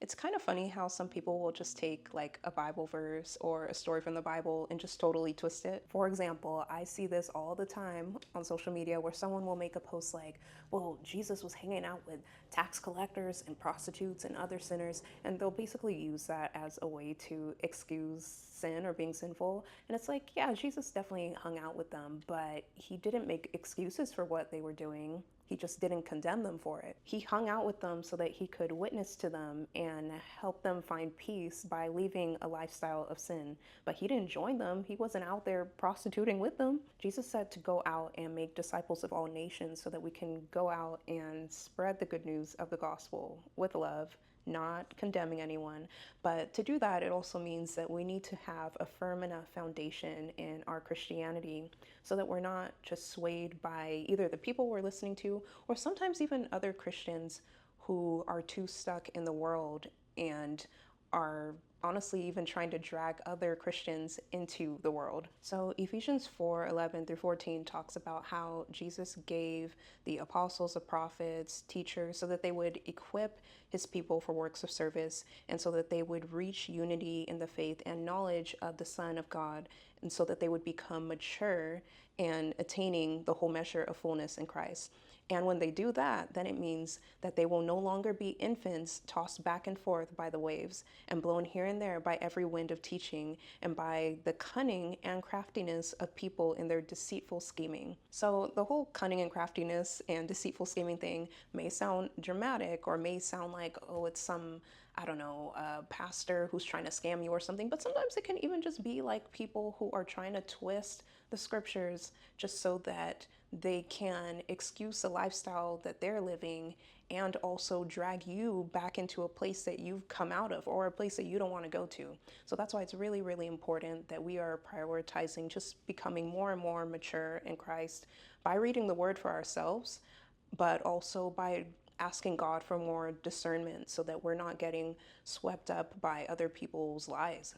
It's kind of funny how some people will just take like a Bible verse or a story from the Bible and just totally twist it. For example, I see this all the time on social media where someone will make a post like, well, Jesus was hanging out with tax collectors and prostitutes and other sinners. And they'll basically use that as a way to excuse sin or being sinful. And it's like, yeah, Jesus definitely hung out with them, but he didn't make excuses for what they were doing. He just didn't condemn them for it. He hung out with them so that he could witness to them and help them find peace by leaving a lifestyle of sin. But he didn't join them. He wasn't out there prostituting with them. Jesus said to go out and make disciples of all nations so that we can go out and spread the good news of the gospel with love, not condemning anyone. But to do that, it also means that we need to have a firm enough foundation in our Christianity so that we're not just swayed by either the people we're listening to or sometimes even other Christians who are too stuck in the world and are honestly even trying to drag other Christians into the world. So Ephesians 4:11 through 14 talks about how Jesus gave the apostles, the prophets, teachers, so that they would equip his people for works of service and so that they would reach unity in the faith and knowledge of the Son of God, and so that they would become mature and attaining the whole measure of fullness in Christ. And when they do that, then it means that they will no longer be infants tossed back and forth by the waves and blown here and there by every wind of teaching and by the cunning and craftiness of people in their deceitful scheming. So the whole cunning and craftiness and deceitful scheming thing may sound dramatic or may sound like, oh, it's some, I don't know, pastor who's trying to scam you or something. But sometimes it can even just be like people who are trying to twist the scriptures just so that they can excuse the lifestyle that they're living and also drag you back into a place that you've come out of or a place that you don't want to go to. So that's why it's really, really important that we are prioritizing just becoming more and more mature in Christ by reading the word for ourselves, but also by asking God for more discernment so that we're not getting swept up by other people's lies.